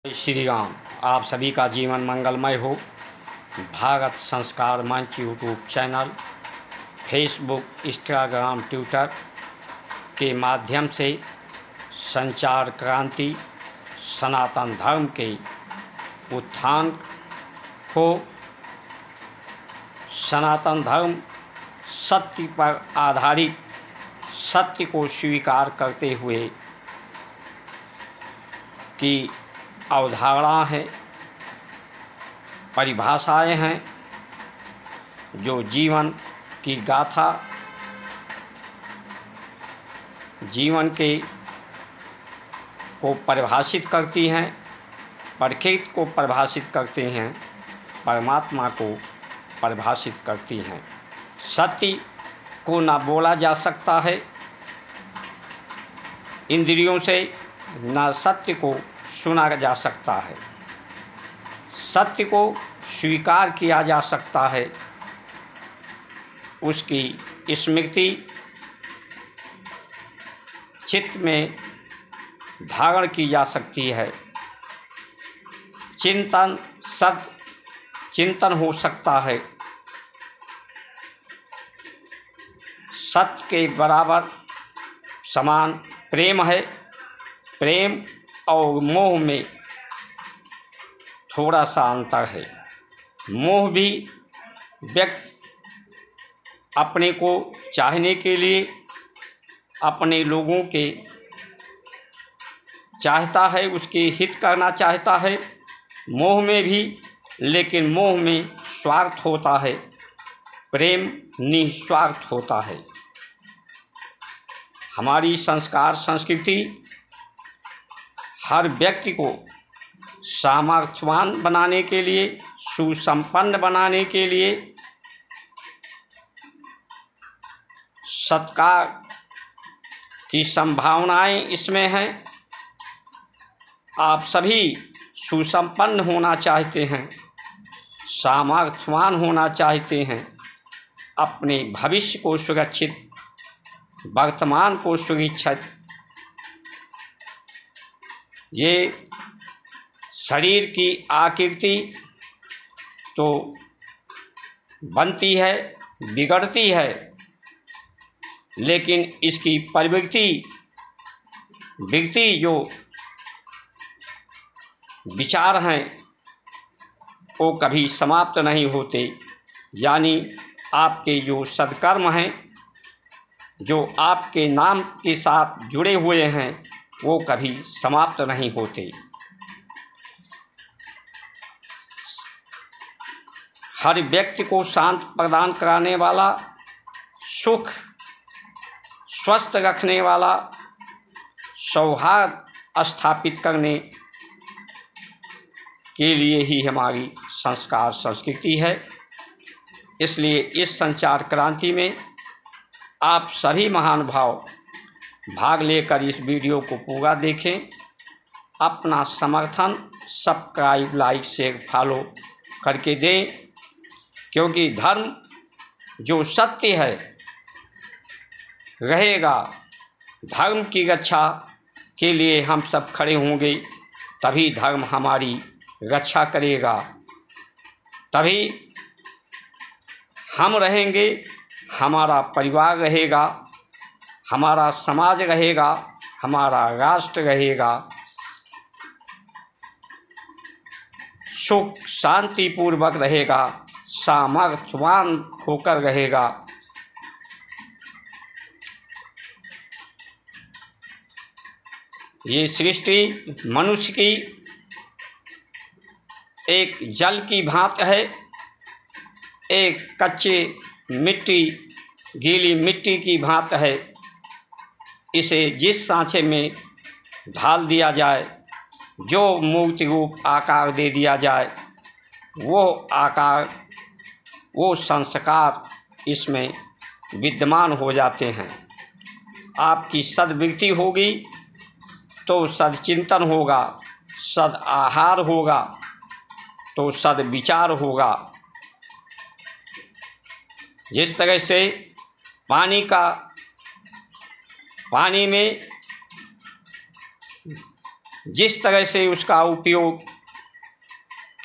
जय श्री राम। आप सभी का जीवन मंगलमय हो। भारत संस्कार मंच YouTube channel, Facebook, Instagram, Twitter के माध्यम से संचार क्रांति सनातन धर्म के उत्थान को, सनातन धर्म सत्य पर आधारित सत्य को स्वीकार करते हुए की अवधारणा है, परिभाषाएं हैं, जो जीवन की गाथा, जीवन के को परिभाषित करती हैं, प्रकृति को परिभाषित करते हैं, परमात्मा को परिभाषित करती हैं। सत्य को ना बोला जा सकता है इंद्रियों से, ना सत्य को सुना जा सकता है। सत्य को स्वीकार किया जा सकता है, उसकी स्मृति चित्त में धारण की जा सकती है। चिंतन चिंतन हो सकता है। सत्य के बराबर समान प्रेम है। प्रेम और मोह में थोड़ा सा अंतर है। मोह भी व्यक्ति अपने को चाहने के लिए अपने लोगों के चाहता है, उसके हित करना चाहता है। मोह में भी, लेकिन मोह में स्वार्थ होता है, प्रेम निस्वार्थ होता है। हमारी संस्कार संस्कृति हर व्यक्ति को सामर्थ्यवान बनाने के लिए, सुसंपन्न बनाने के लिए, सत्कार की संभावनाएं इसमें हैं। आप सभी सुसंपन्न होना चाहते हैं, सामर्थ्यवान होना चाहते हैं, अपने भविष्य को सुरक्षित, वर्तमान को सुरक्षित। ये शरीर की आकृति तो बनती है, बिगड़ती है, लेकिन इसकी प्रवृत्ति जो विचार हैं वो कभी समाप्त नहीं होते। यानी आपके जो सत्कर्म हैं, जो आपके नाम के साथ जुड़े हुए हैं, वो कभी समाप्त नहीं होते। हर व्यक्ति को शांत प्रदान कराने वाला, सुख स्वस्थ रखने वाला, सौहार्द स्थापित करने के लिए ही हमारी संस्कार संस्कृति है। इसलिए इस संचार क्रांति में आप सभी महानुभाव भाग लेकर इस वीडियो को पूरा देखें। अपना समर्थन सब्सक्राइब, लाइक, शेयर, फॉलो करके दें, क्योंकि धर्म जो सत्य है रहेगा। धर्म की रक्षा के लिए हम सब खड़े होंगे, तभी धर्म हमारी रक्षा करेगा, तभी हम रहेंगे, हमारा परिवार रहेगा, हमारा समाज रहेगा, हमारा राष्ट्र रहेगा, सुख शांतिपूर्वक रहेगा, सामर्थ्यवान होकर रहेगा। ये सृष्टि मनुष्य की एक जल की भांति है, एक कच्चे मिट्टी, गीली मिट्टी की भांति है। इसे जिस सांचे में ढाल दिया जाए, जो मूर्ति रूप आकार दे दिया जाए, वो आकार, वो संस्कार इसमें विद्यमान हो जाते हैं। आपकी सद्वृत्ति होगी तो सद्चिंतन होगा, सद आहार होगा तो सद्विचार होगा। जिस तरह से पानी में जिस तरह से उसका उपयोग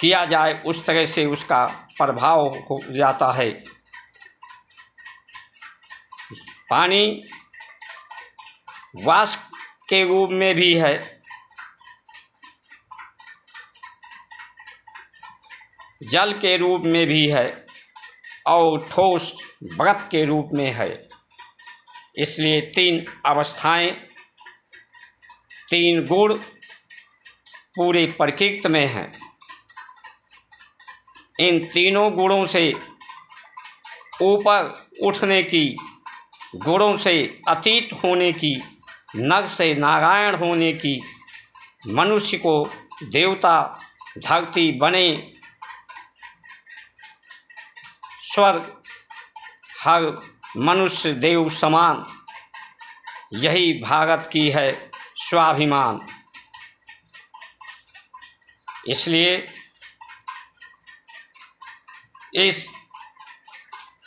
किया जाए उस तरह से उसका प्रभाव हो जाता है। पानी वाष्प के रूप में भी है, जल के रूप में भी है और ठोस बर्फ के रूप में है। इसलिए तीन अवस्थाएं, तीन गुण पूरे प्रकृति में हैं। इन तीनों गुणों से ऊपर उठने की, गुणों से अतीत होने की, नर से नारायण होने की, मनुष्य को देवता, धरती बने, स्वर्ग, हर मनुष्य देव समान, यही भारत की है स्वाभिमान। इसलिए इस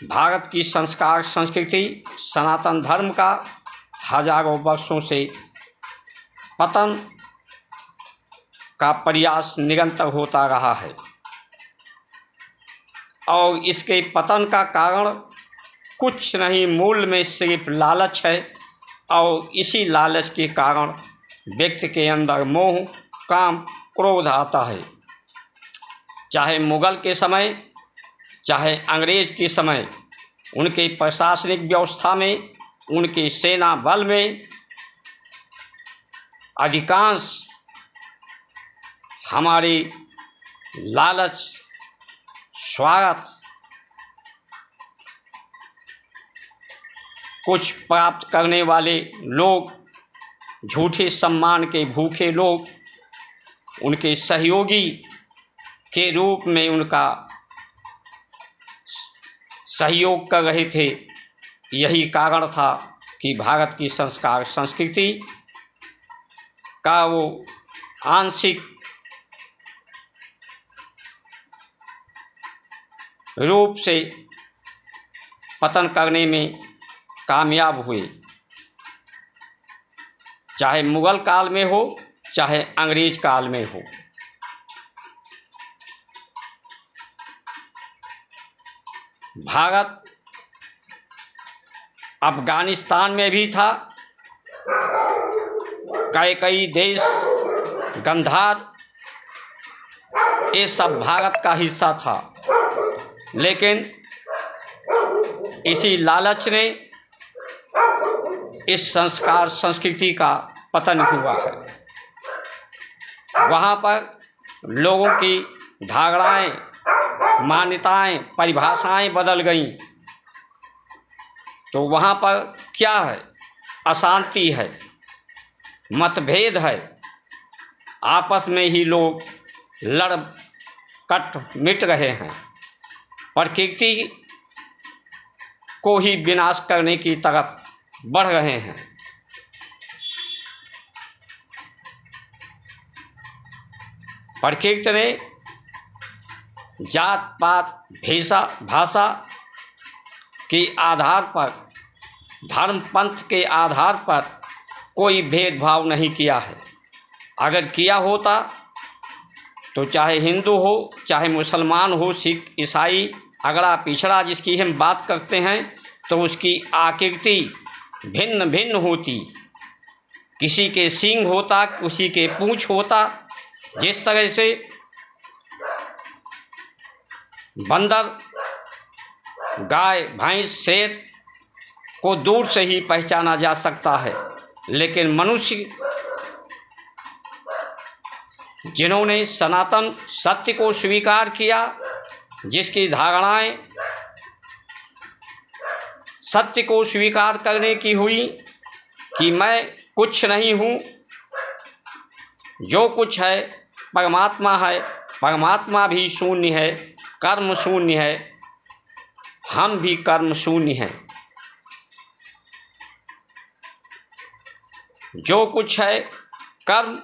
भारत की संस्कार संस्कृति सनातन धर्म का हजारों वर्षों से पतन का प्रयास निरंतर होता रहा है और इसके पतन का कारण कुछ नहीं, मूल में सिर्फ लालच है और इसी लालच के कारण व्यक्ति के अंदर मोह, काम, क्रोध आता है। चाहे मुगल के समय, चाहे अंग्रेज के समय, उनके प्रशासनिक व्यवस्था में, उनके सेना बल में अधिकांश हमारे लालच, स्वार्थ, कुछ प्राप्त करने वाले लोग, झूठे सम्मान के भूखे लोग उनके सहयोगी के रूप में उनका सहयोग कर रहे थे। यही कारण था कि भारत की संस्कार संस्कृति का वो आंशिक रूप से पतन करने में कामयाब हुए। चाहे मुगल काल में हो, चाहे अंग्रेज काल में हो। भारत अफगानिस्तान में भी था, कई देश, गंधार, ये सब भारत का हिस्सा था, लेकिन इसी लालच ने इस संस्कार संस्कृति का पतन हुआ है। वहाँ पर लोगों की धारणाएं, मान्यताएं, परिभाषाएं बदल गईं। तो वहाँ पर क्या है? अशांति है, मतभेद है, आपस में ही लोग लड़ कट मिट रहे हैं, प्रकृति को ही विनाश करने की तरफ बढ़ रहे हैं। प्रकृति ने जात पात, भाषा के आधार पर, धर्म पंथ के आधार पर कोई भेदभाव नहीं किया है। अगर किया होता तो चाहे हिंदू हो, चाहे मुसलमान हो, सिख, ईसाई, अगड़ा पिछड़ा जिसकी हम बात करते हैं, तो उसकी आकृति भिन्न भिन्न होती। किसी के सींग होता, किसी के पूंछ होता। जिस तरह से बंदर, गाय, भैंस, शेर को दूर से ही पहचाना जा सकता है, लेकिन मनुष्य जिन्होंने सनातन सत्य को स्वीकार किया, जिसकी धारणाएं सत्य को स्वीकार करने की हुई कि मैं कुछ नहीं हूँ, जो कुछ है परमात्मा है, परमात्मा भी शून्य है, कर्म शून्य है, हम भी कर्म शून्य हैं। जो कुछ है कर्म,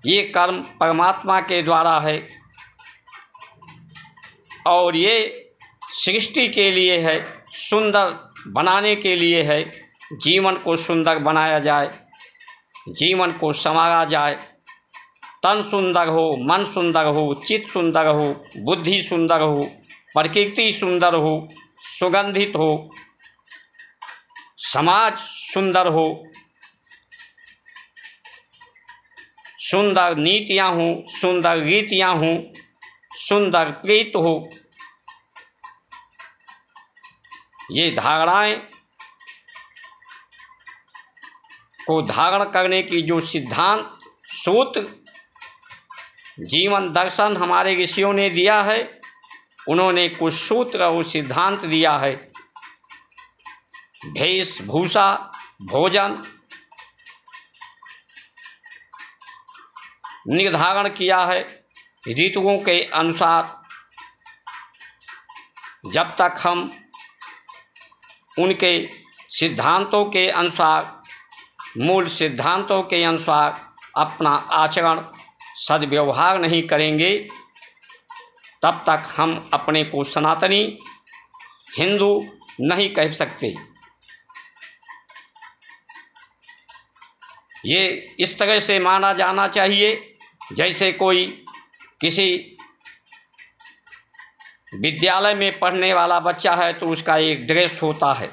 ये कर्म परमात्मा के द्वारा है और ये सृष्टि के लिए है, सुंदर बनाने के लिए है, जीवन को सुंदर बनाया जाए, जीवन को संवारा जाए। तन सुंदर हो, मन सुंदर हो, चित्त सुंदर हो, बुद्धि सुंदर हो, प्रकृति सुंदर हो, सुगंधित हो, समाज सुंदर हो, सुंदर नीतियाँ हों, सुंदर रीतियाँ हों, सुंदर प्रीत हो। ये धारणाएं को धारण करने की जो सिद्धांत, सूत्र, जीवन दर्शन हमारे ऋषियों ने दिया है, उन्होंने कुछ सूत्र और सिद्धांत दिया है। वेशभूषा, भोजन निर्धारण किया है ऋतुओं के अनुसार। जब तक हम उनके सिद्धांतों के अनुसार, मूल सिद्धांतों के अनुसार अपना आचरण, सद्व्यवहार नहीं करेंगे, तब तक हम अपने को सनातनी हिंदू नहीं कह सकते। ये इस तरह से माना जाना चाहिए जैसे कोई किसी विद्यालय में पढ़ने वाला बच्चा है तो उसका एक ड्रेस होता है,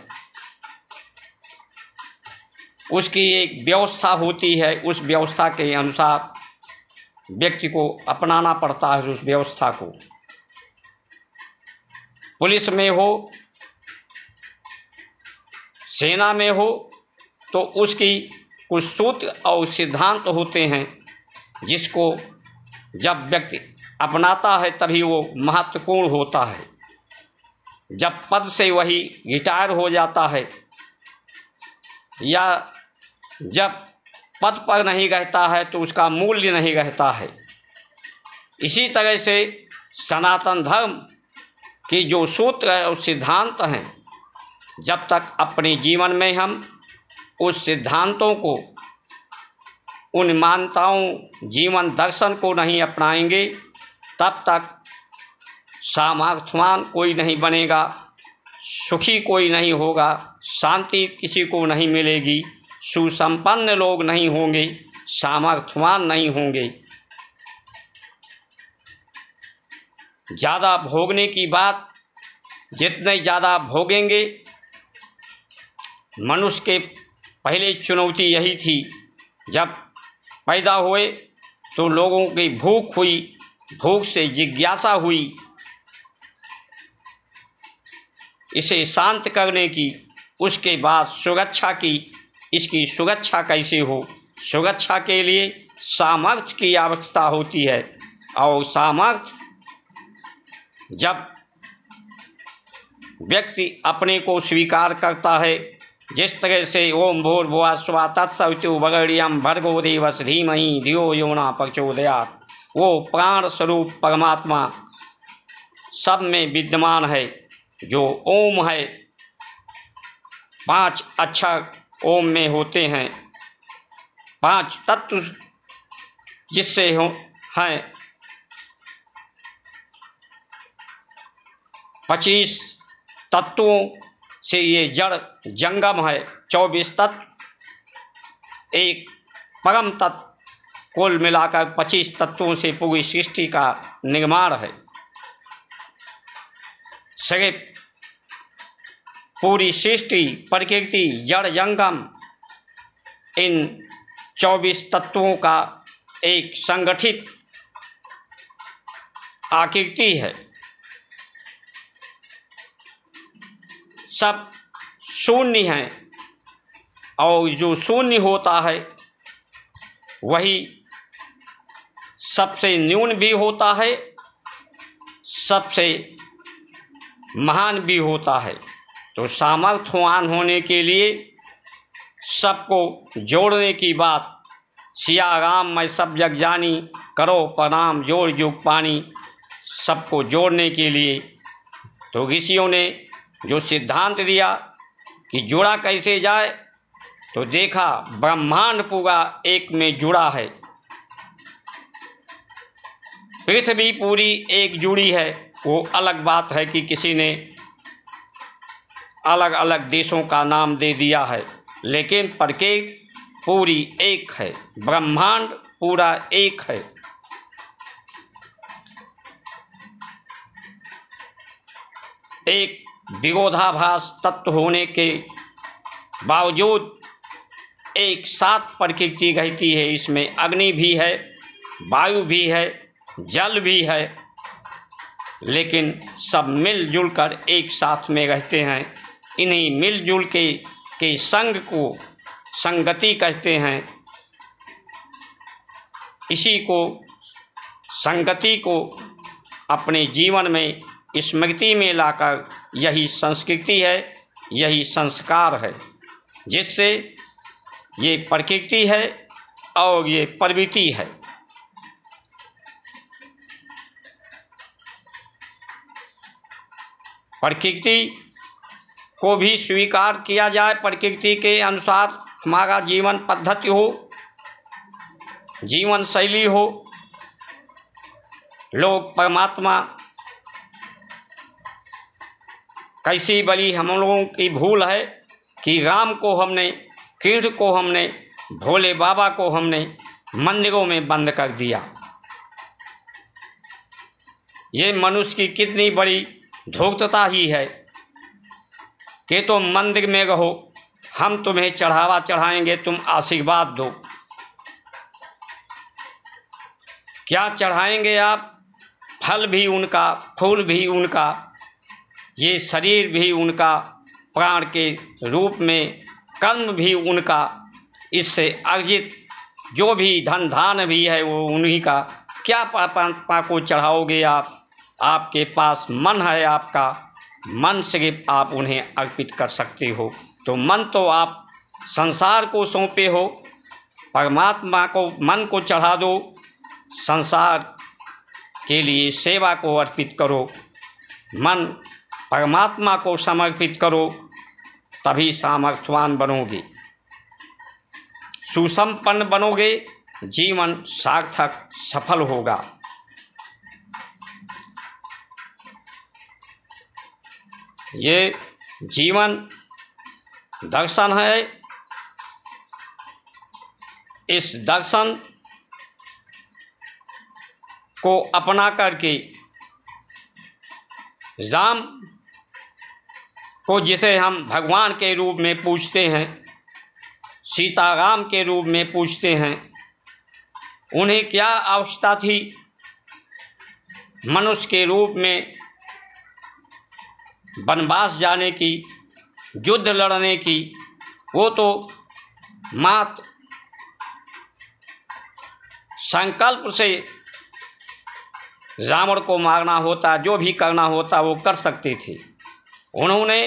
उसकी एक व्यवस्था होती है, उस व्यवस्था के अनुसार व्यक्ति को अपनाना पड़ता है उस व्यवस्था को। पुलिस में हो, सेना में हो, तो उसकी कुछ सूत्र और सिद्धांत होते हैं जिसको जब व्यक्ति अपनाता है तभी वो महत्वपूर्ण होता है। जब पद से वही रिटायर हो जाता है या जब पद पर नहीं रहता है तो उसका मूल्य नहीं रहता है। इसी तरह से सनातन धर्म की जो सूत्र और सिद्धांत हैं, जब तक अपने जीवन में हम उस सिद्धांतों को, उन मान्यताओं, जीवन दर्शन को नहीं अपनाएंगे, तब तक सामर्थ्यवान कोई नहीं बनेगा, सुखी कोई नहीं होगा, शांति किसी को नहीं मिलेगी, सुसंपन्न लोग नहीं होंगे, सामर्थ्यवान नहीं होंगे। ज़्यादा भोगने की बात, जितने ज़्यादा भोगेंगे, मनुष्य के पहले चुनौती यही थी। जब पैदा हुए तो लोगों की भूख हुई, भूख से जिज्ञासा हुई इसे शांत करने की, उसके बाद सुरक्षा की, इसकी सुरक्षा कैसे हो, सुरक्षा के लिए सामर्थ्य की आवश्यकता होती है। और सामर्थ्य जब व्यक्ति अपने को स्वीकार करता है, जिस तरह से ओम भूर्भुवः स्वः तत्सवितुर्वरेण्यं भर्गो देवस्य धीमहि धियो यो नः प्रचोदयात्, वो प्राण स्वरूप परमात्मा सब में विद्यमान है, जो ओम है। 5 अक्षर ओम में होते हैं, 5 तत्व जिससे हैं, 25 तत्वों से ये जड़ जंगम है, 24 तत्व एक परम तत्व, कुल मिलाकर 25 तत्वों से पूरी सृष्टि का निर्माण है। सिर्फ पूरी सृष्टि, प्रकृति, जड़ जंगम इन 24 तत्वों का एक संगठित आकृति है। सब शून्य है और जो शून्य होता है वही सबसे न्यून भी होता है, सबसे महान भी होता है। तो सामर्थ्यवान होने के लिए सबको जोड़ने की बात, सिया राम मैं सब जग जानी, करो प्रणाम जोड़ जुग पानी, सबको जोड़ने के लिए तो ऋषियों ने जो सिद्धांत दिया कि जुड़ा कैसे जाए, तो देखा ब्रह्मांड पूरा एक में जुड़ा है, पृथ्वी पूरी एक जुड़ी है। वो अलग बात है कि किसी ने अलग अलग देशों का नाम दे दिया है, लेकिन प्रत्येक पूरी एक है, ब्रह्मांड पूरा एक है। एक विरोधाभास तत्व होने के बावजूद एक साथ प्रकृति रहती है। इसमें अग्नि भी है, वायु भी है, जल भी है, लेकिन सब मिलजुल कर एक साथ में रहते हैं। इन्हीं मिलजुल के संग को संगति कहते हैं। इसी को संगति को अपने जीवन में स्मृति में लाकर, यही संस्कृति है, यही संस्कार है, जिससे ये प्रकृति है और ये प्रवृत्ति है। प्रकृति को भी स्वीकार किया जाए, प्रकृति के अनुसार हमारा जीवन पद्धति हो, जीवन शैली हो। लोग परमात्मा कैसी बड़ी हम लोगों की भूल है कि राम को हमने, कृष्ण को हमने, भोले बाबा को हमने मंदिरों में बंद कर दिया। ये मनुष्य की कितनी बड़ी धूर्तता ही है कि तुम मंदिर में रहो, हम तुम्हें चढ़ावा चढ़ाएंगे, तुम आशीर्वाद दो। क्या चढ़ाएंगे आप? फल भी उनका, फूल भी उनका, ये शरीर भी उनका, प्राण के रूप में कर्म भी उनका, इससे अर्जित जो भी धन धान भी है वो उन्हीं का। क्या परमात्मा को चढ़ाओगे आप? आपके पास मन है, आपका मन सिर्फ आप उन्हें अर्पित कर सकते हो। तो मन तो आप संसार को सौंपे हो, परमात्मा को मन को चढ़ा दो, संसार के लिए सेवा को अर्पित करो, मन परमात्मा को समर्पित करो, तभी सामर्थ्यवान बनोगे, सुसंपन्न बनोगे, जीवन सार्थक सफल होगा। ये जीवन दर्शन है। इस दर्शन को अपना करके राम को, जिसे हम भगवान के रूप में पूजते हैं, सीताराम के रूप में पूजते हैं, उन्हें क्या आवश्यकता थी मनुष्य के रूप में वनवास जाने की, युद्ध लड़ने की? वो तो मात्र संकल्प से रावण को मारना होता, जो भी करना होता वो कर सकते थे। उन्होंने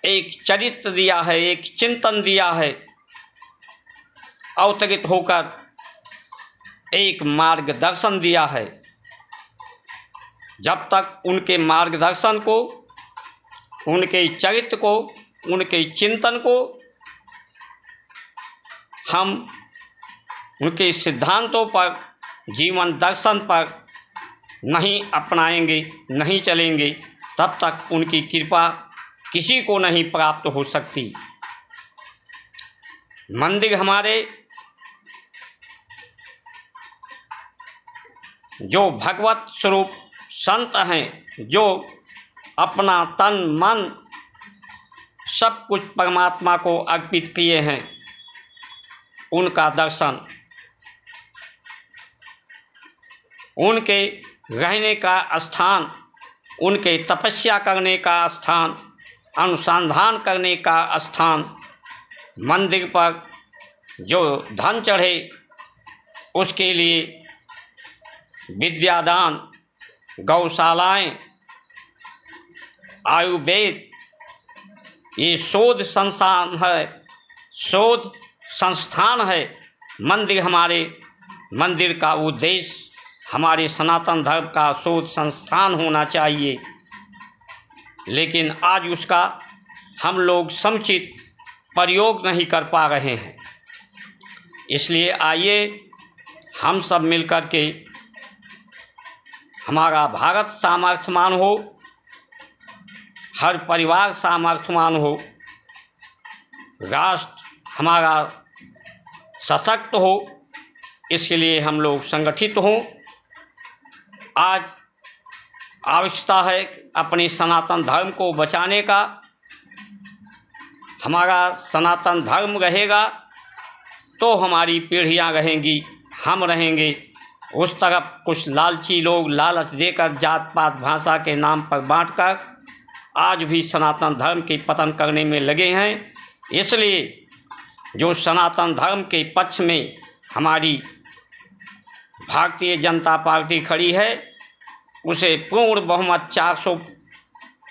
एक चरित्र दिया है, एक चिंतन दिया है, अवतरित होकर एक मार्गदर्शन दिया है। जब तक उनके मार्गदर्शन को, उनके चरित्र को, उनके चिंतन को हम उनके सिद्धांतों पर, जीवन दर्शन पर नहीं अपनाएंगे, नहीं चलेंगे, तब तक उनकी कृपा किसी को नहीं प्राप्त हो सकती। मंदिर हमारे जो भगवत स्वरूप संत हैं, जो अपना तन मन सब कुछ परमात्मा को अर्पित किए हैं, उनका दर्शन, उनके रहने का स्थान, उनके तपस्या करने का स्थान, अनुसंधान करने का स्थान, मंदिर पर जो धन चढ़े उसके लिए विद्यादान, गौशालाएं, आयुर्वेद, ये शोध संस्थान है, शोध संस्थान है। मंदिर हमारे, मंदिर का उद्देश्य हमारे सनातन धर्म का शोध संस्थान होना चाहिए, लेकिन आज उसका हम लोग समुचित प्रयोग नहीं कर पा रहे हैं। इसलिए आइए हम सब मिलकर के हमारा भारत सामर्थ्यवान हो, हर परिवार सामर्थ्यवान हो, राष्ट्र हमारा सशक्त हो, इसके लिए हम लोग संगठित हों। आज आवश्यकता है अपने सनातन धर्म को बचाने का। हमारा सनातन धर्म रहेगा तो हमारी पीढ़ियां रहेंगी, हम रहेंगे। उस तरफ कुछ लालची लोग लालच देकर जात पात भाषा के नाम पर बांटकर आज भी सनातन धर्म के पतन करने में लगे हैं। इसलिए जो सनातन धर्म के पक्ष में हमारी भारतीय जनता पार्टी खड़ी है, उसे पूर्ण बहुमत 400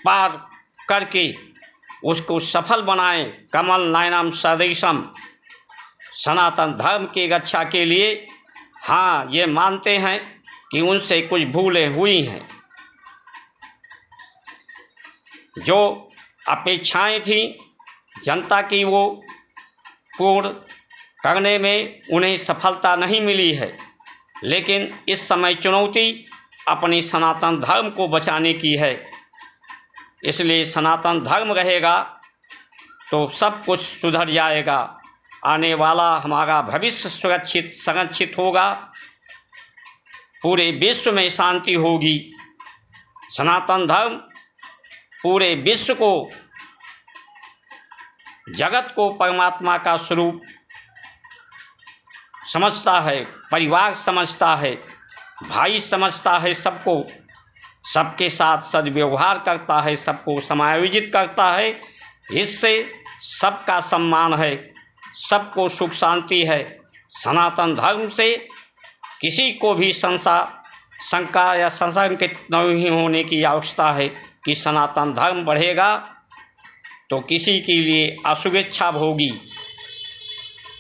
पार करके उसको सफल बनाएं। कमल नयनम सदृशम। सनातन धर्म की रक्षा के लिए हाँ, ये मानते हैं कि उनसे कुछ भूलें हुई हैं। जो अपेक्षाएं थी जनता की, वो पूर्ण करने में उन्हें सफलता नहीं मिली है। लेकिन इस समय चुनौती अपने सनातन धर्म को बचाने की है। इसलिए सनातन धर्म रहेगा तो सब कुछ सुधर जाएगा। आने वाला हमारा भविष्य सुरक्षित संरक्षित होगा। पूरे विश्व में शांति होगी। सनातन धर्म पूरे विश्व को, जगत को परमात्मा का स्वरूप समझता है, परिवार समझता है, भाई समझता है, सबको, सबके साथ सद्व्यवहार करता है, सबको समायोजित करता है। इससे सबका सम्मान है, सबको सुख शांति है। सनातन धर्म से किसी को भी शंका या संशंकित नहीं होने की आवश्यकता है कि सनातन धर्म बढ़ेगा तो किसी के लिए असुरक्षा होगी।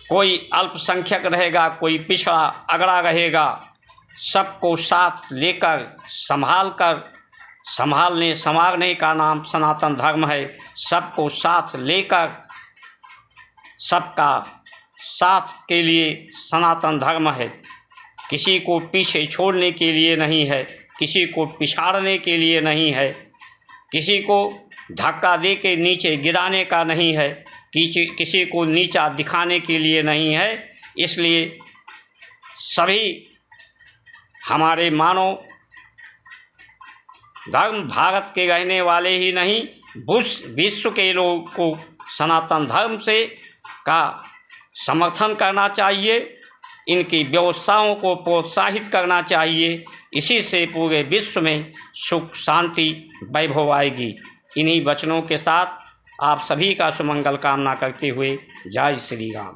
कोई अल्पसंख्यक रहेगा, कोई पिछड़ा अगड़ा रहेगा। सबको साथ लेकर संभालने का नाम सनातन धर्म है। सबको साथ लेकर, सबका साथ के लिए सनातन धर्म है। किसी को पीछे छोड़ने के लिए नहीं है, किसी को पिछाड़ने के लिए नहीं है, किसी को धक्का दे के नीचे गिराने का नहीं है, किसी को नीचा दिखाने के लिए नहीं है। इसलिए सभी हमारे मानव धर्म भारत के रहने वाले ही नहीं, विश्व के लोगों को सनातन धर्म से का समर्थन करना चाहिए। इनकी व्यवस्थाओं को प्रोत्साहित करना चाहिए। इसी से पूरे विश्व में सुख शांति वैभव आएगी। इन्हीं वचनों के साथ आप सभी का सुमंगल कामना करते हुए जय श्री राम।